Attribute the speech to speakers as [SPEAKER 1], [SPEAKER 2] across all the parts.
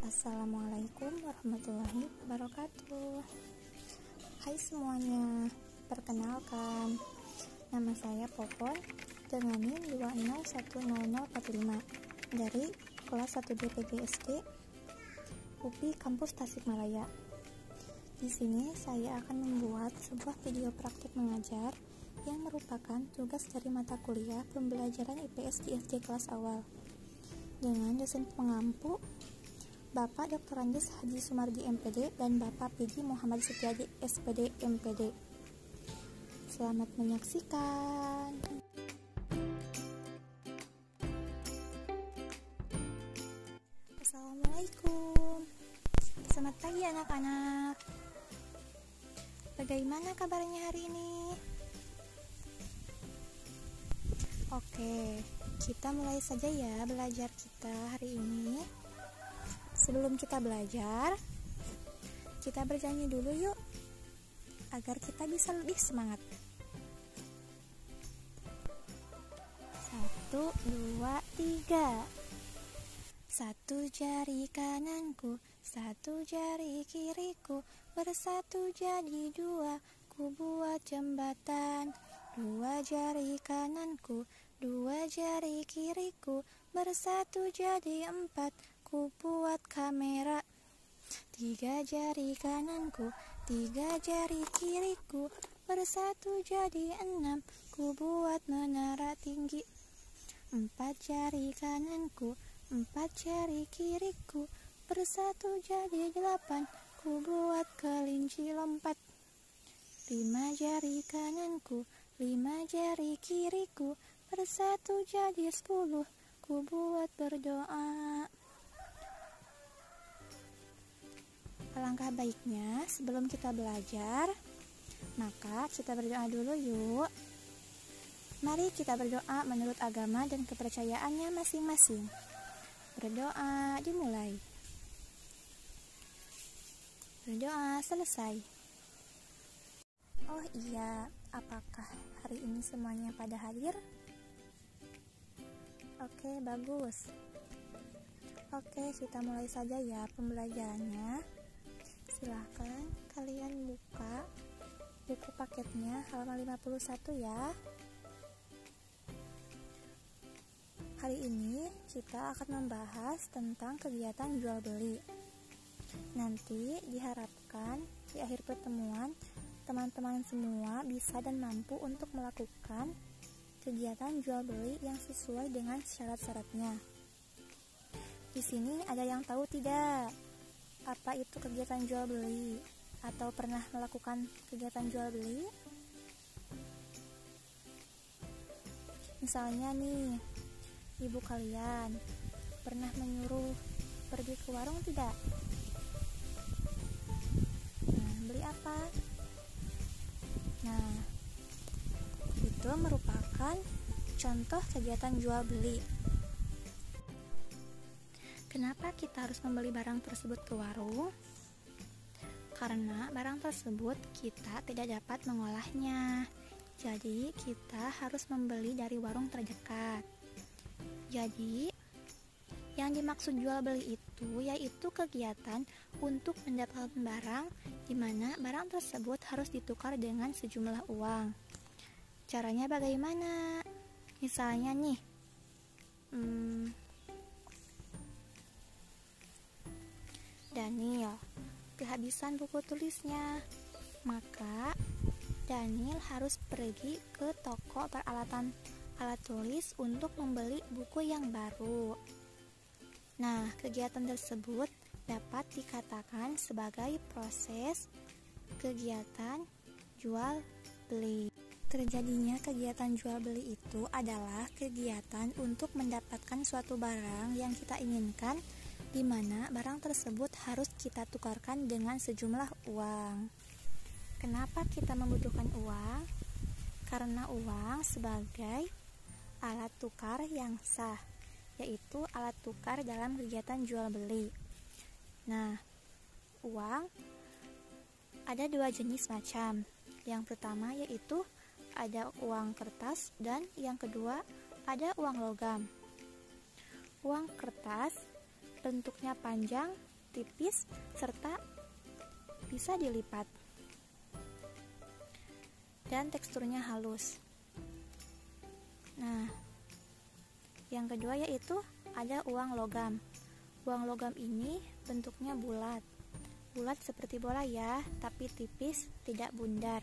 [SPEAKER 1] Assalamualaikum warahmatullahi wabarakatuh. Hai semuanya, perkenalkan, nama saya Popon dengan NIM 2010045 dari kelas 1 DPG SD UPI Kampus Tasikmalaya. Di sini saya akan membuat sebuah video praktik mengajar yang merupakan tugas dari mata kuliah pembelajaran IPS di SD kelas awal dengan dosen pengampu Bapak Dr. Andes Haji Sumardi MPD dan Bapak Pidi Muhammad Setiadi SPD MPD. Selamat menyaksikan. Assalamualaikum. Selamat pagi anak-anak. Bagaimana kabarnya hari ini? Oke, kita mulai saja ya belajar kita hari ini. Sebelum kita belajar, kita bernyanyi dulu yuk, agar kita bisa lebih semangat. 1, 2, 3. Satu jari kananku, satu jari kiriku, bersatu jadi dua, ku buat jembatan. Dua jari kananku, dua jari kiriku, bersatu jadi 4, ku buat kamera. 3 jari kananku, 3 jari kiriku, bersatu jadi 6, ku buat menara tinggi. 4 jari kananku, 4 jari kiriku, bersatu jadi 8, ku buat kelinci lompat. 5 jari kananku, 5 jari kiriku, bersatu jadi 10, ku buat berdoa. Alangkah baiknya sebelum kita belajar, maka kita berdoa dulu yuk. Mari kita berdoa menurut agama dan kepercayaannya masing-masing. Berdoa dimulai. Berdoa selesai. Oh iya, apakah hari ini semuanya pada hadir? Oke, bagus. Oke, kita mulai saja ya pembelajarannya. Silahkan kalian buka buku paketnya halaman 51 ya. Hari ini kita akan membahas tentang kegiatan jual beli. Nanti diharapkan di akhir pertemuan teman-teman semua bisa dan mampu untuk melakukan kegiatan jual beli yang sesuai dengan syarat-syaratnya. Di sini ada yang tahu tidak apa itu kegiatan jual beli, atau pernah melakukan kegiatan jual beli? Misalnya nih, ibu kalian pernah menyuruh pergi ke warung tidak? Nah, beli apa? Nah, itu merupakan contoh kegiatan jual beli. Kenapa kita harus membeli barang tersebut ke warung? Karena barang tersebut kita tidak dapat mengolahnya. Jadi kita harus membeli dari warung terdekat. Jadi yang dimaksud jual beli itu yaitu kegiatan untuk mendapatkan barang di mana barang tersebut harus ditukar dengan sejumlah uang. Caranya bagaimana? Misalnya nih, Daniel kehabisan buku tulisnya, maka Daniel harus pergi ke toko peralatan alat tulis untuk membeli buku yang baru. Nah, kegiatan tersebut dapat dikatakan sebagai proses kegiatan jual beli. Terjadinya kegiatan jual beli itu adalah kegiatan untuk mendapatkan suatu barang yang kita inginkan, di mana barang tersebut harus kita tukarkan dengan sejumlah uang. Kenapa kita membutuhkan uang? Karena uang sebagai alat tukar yang sah, yaitu alat tukar dalam kegiatan jual beli. Nah, uang ada 2 jenis macam. Yang pertama yaitu ada uang kertas dan yang kedua ada uang logam. Uang kertas bentuknya panjang tipis serta bisa dilipat. Dan teksturnya halus. Nah, yang kedua yaitu ada uang logam. Uang logam ini bentuknya bulat. Bulat seperti bola ya, tapi tipis, tidak bundar.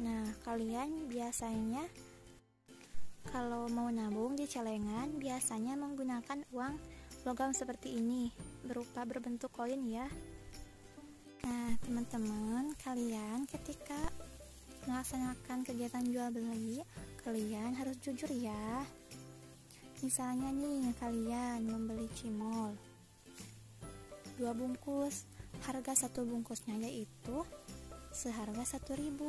[SPEAKER 1] Nah, kalian biasanya kalau mau nabung di celengan biasanya menggunakan uang logam seperti ini, berupa berbentuk koin ya. Nah, teman-teman, kalian ketika melaksanakan kegiatan jual beli, kalian harus jujur ya. Misalnya nih, kalian membeli cimol 2 bungkus, harga 1 bungkusnya yaitu seharga Rp1.000.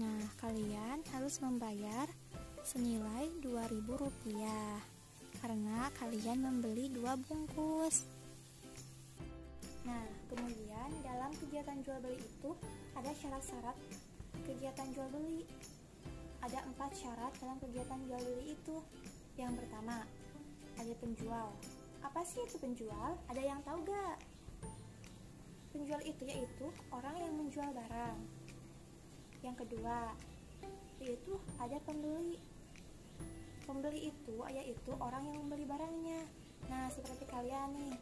[SPEAKER 1] Nah, kalian harus membayar senilai Rp2.000 karena kalian membeli 2 bungkus. Nah, kemudian dalam kegiatan jual beli itu ada syarat-syarat kegiatan jual beli. Ada 4 syarat dalam kegiatan jual beli itu. Yang pertama, ada penjual. Apa sih itu penjual? Ada yang tahu gak? Penjual itu yaitu orang yang menjual barang. Yang kedua, yaitu ada pembeli. Pembeli itu yaitu orang yang membeli barangnya. Nah, seperti kalian nih,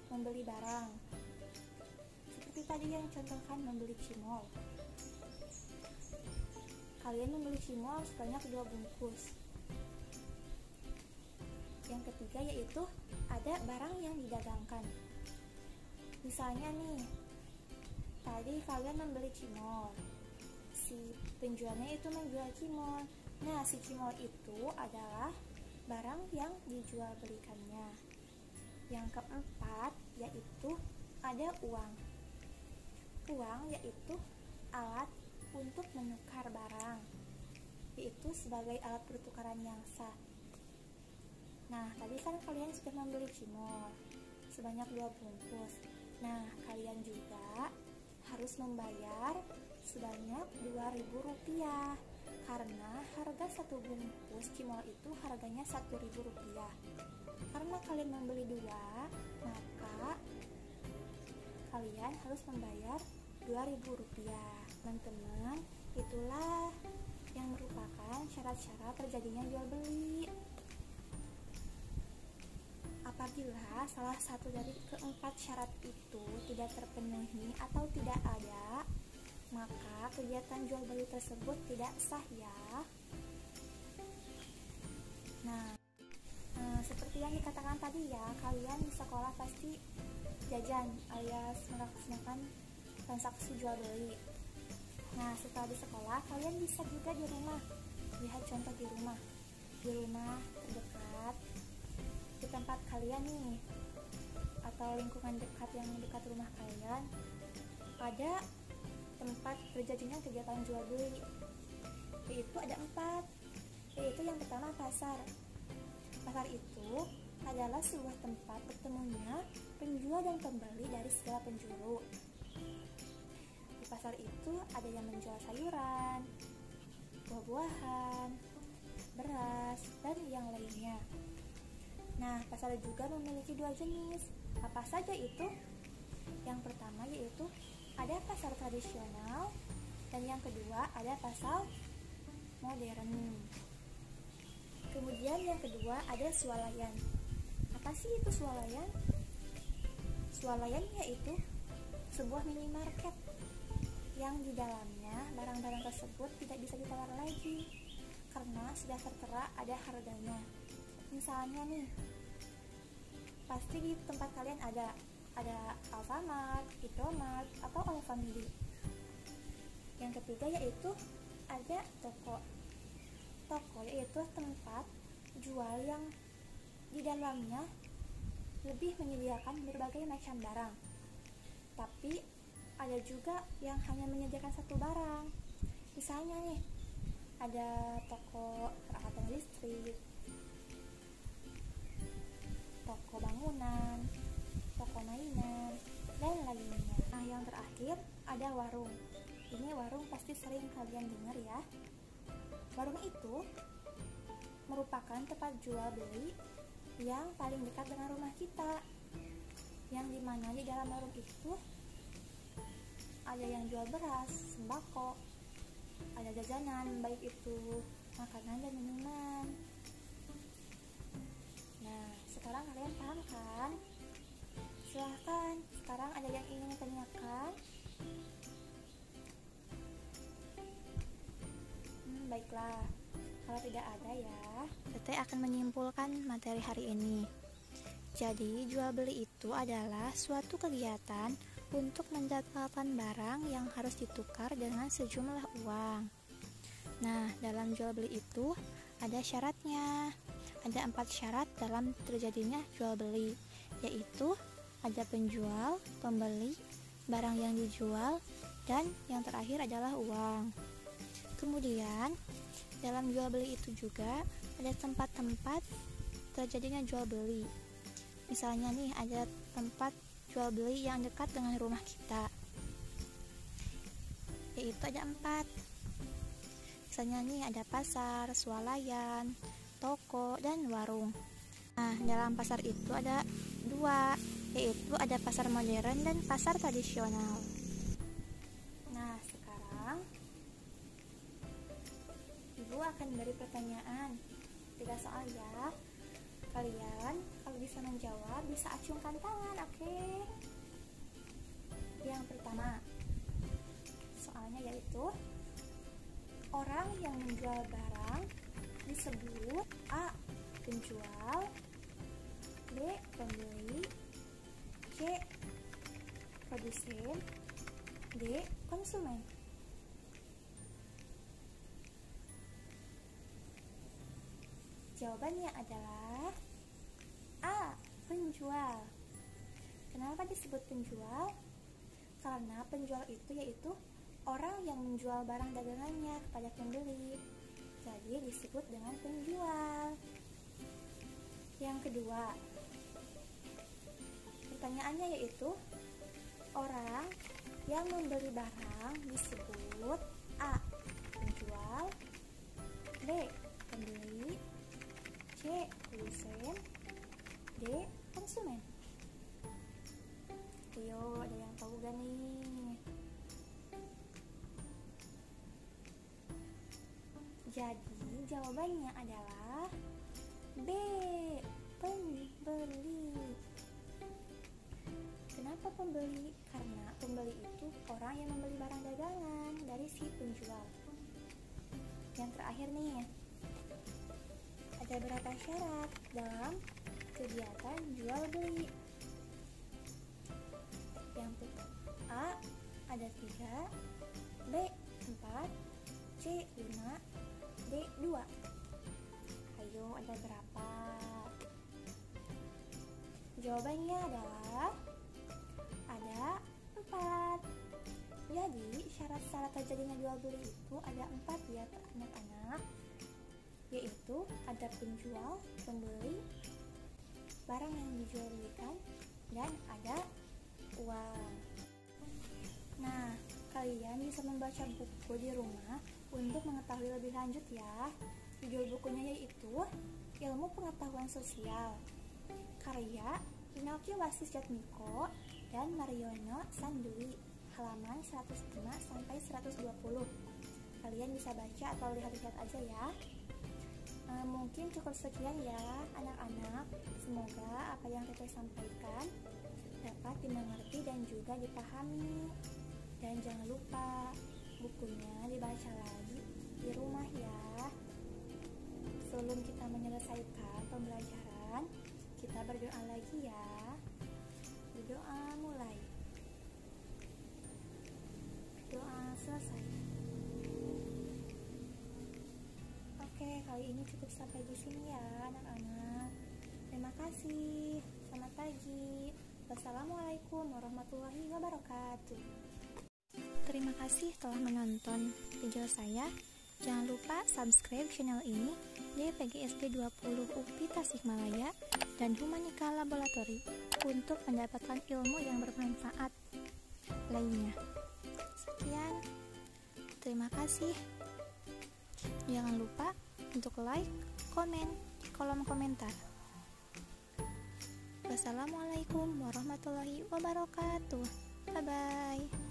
[SPEAKER 1] membeli barang. Seperti tadi yang contohkan membeli cimol. Kalian membeli cimol sebanyak 2 bungkus. Yang ketiga yaitu ada barang yang didagangkan. Misalnya nih, tadi kalian membeli cimol. Si penjualnya itu menjual cimol. Nah, si cimol itu adalah barang yang dijual belikannya. Yang keempat yaitu ada uang. Uang yaitu alat untuk menukar barang, yaitu sebagai alat pertukaran yang sah. Nah, tadi kan kalian sudah membeli cimol sebanyak 2 bungkus. Nah, kalian juga harus membayar sebanyak Rp2.000 karena harga 1 bungkus cimol itu harganya Rp1.000. Karena kalian membeli 2, maka kalian harus membayar Rp2.000. Teman-teman, itulah yang merupakan syarat-syarat terjadinya jual beli. Apabila salah satu dari keempat syarat itu tidak terpenuhi atau tidak ada, maka kegiatan jual beli tersebut tidak sah ya. Nah, seperti yang dikatakan tadi ya, kalian di sekolah pasti jajan alias melaksanakan transaksi jual beli. Nah, setelah di sekolah, kalian bisa juga di rumah. Lihat contoh di rumah. Di rumah terdekat, di tempat kalian nih, atau lingkungan dekat yang dekat rumah kalian, ada tempat terjadinya kegiatan jual beli. Yaitu ada 4. Yaitu yang pertama pasar. Pasar itu adalah sebuah tempat bertemunya penjual dan pembeli dari segala penjuru. Di pasar itu ada yang menjual sayuran, buah-buahan, beras, dan yang lainnya. Nah, pasar juga memiliki 2 jenis. Apa saja itu? Yang pertama yaitu ada pasar tradisional, dan yang kedua ada pasar modern. Kemudian yang kedua ada swalayan. Apa sih itu swalayan? Swalayan yaitu sebuah minimarket yang di dalamnya barang-barang tersebut tidak bisa ditawar lagi karena sudah tertera ada harganya. Misalnya nih, pasti di tempat kalian ada Alfamart, Indomart, atau Alfamidi. Yang ketiga yaitu ada toko. Toko yaitu tempat jual yang di dalamnya lebih menyediakan berbagai macam barang. Tapi ada juga yang hanya menyediakan satu barang. Misalnya nih, ada toko peralatan listrik, toko bangunan, toko mainan, dan lainnya. Nah, yang terakhir ada warung. Ini warung pasti sering kalian dengar ya. Warung itu merupakan tempat jual beli yang paling dekat dengan rumah kita, yang dimana di dalam warung itu ada yang jual beras, sembako, ada jajanan, baik itu makanan dan minuman. Nah, sekarang kalian paham kan? Silahkan, sekarang ada yang ingin ditanyakan? Baiklah, kalau tidak ada ya, Teteh akan menyimpulkan materi hari ini. Jadi, jual beli itu adalah suatu kegiatan untuk menjadwalkan barang yang harus ditukar dengan sejumlah uang. Nah, dalam jual beli itu ada syaratnya. Ada 4 syarat dalam terjadinya jual beli, yaitu ada penjual, pembeli, barang yang dijual, dan yang terakhir adalah uang. Kemudian, dalam jual beli itu juga ada tempat-tempat terjadinya jual beli. Misalnya nih, ada tempat jual beli yang dekat dengan rumah kita, yaitu ada 4. Misalnya nih, ada pasar, swalayan, toko, dan warung. Nah, dalam pasar itu ada 2, yaitu ada pasar modern dan pasar tradisional. Nah, sekarang Ibu akan beri pertanyaan 3 soal ya. Kalian kalau bisa menjawab bisa acungkan tangan, oke? Yang pertama, soalnya yaitu orang yang menjual barang disebut A. penjual, B. pembeli, C. produsen, D. konsumen. Jawabannya adalah A. penjual. Kenapa disebut penjual? Karena penjual itu yaitu orang yang menjual barang dagangannya kepada pembeli, jadi disebut dengan penjual. Yang kedua, pertanyaannya yaitu orang yang membeli barang disebut A. penjual, B. pembeli, C. produsen, D. konsumen. Ayo, ada yang tahu gak nih? Jadi jawabannya adalah B. pembeli. Kenapa pembeli? Karena pembeli itu orang yang membeli barang dagangan dari si penjual. Yang terakhir nih, ada berapa syarat dalam kegiatan jual beli? Yang A ada 3, B 4, C 5, D 2. Ayo, ada berapa? Jawabannya adalah ada 4. Jadi syarat-syarat terjadinya jual beli itu ada 4 ya anak-anak, yaitu ada penjual, pembeli, barang yang dijual belikan, dan ada uang. Nah, kalian bisa membaca buku di rumah untuk mengetahui lebih lanjut ya. Judul bukunya yaitu Ilmu Pengetahuan Sosial, karya Inoki Wasis Jatmiko dan Mariono Sandui, halaman 105 sampai 120. Kalian bisa baca atau lihat-lihat aja ya. Mungkin cukup sekian ya anak-anak. Semoga apa yang kita sampaikan dapat dimengerti dan juga dipahami. Dan jangan lupa bukunya dibaca lagi di rumah ya. Sebelum kita menyelesaikan pembelajaran, kita berdoa lagi ya. Berdoa mulai. Doa selesai. Oke, kali ini cukup sampai di sini ya anak-anak. Terima kasih. Selamat pagi. Wassalamualaikum warahmatullahi wabarakatuh. Terima kasih telah menonton video saya. Jangan lupa subscribe channel ini di PGSD 20 UPI Tasikmalaya dan Humanika Laboratory untuk mendapatkan ilmu yang bermanfaat lainnya. Sekian, terima kasih. Jangan lupa untuk like, komen di kolom komentar. Wassalamualaikum warahmatullahi wabarakatuh. Bye bye.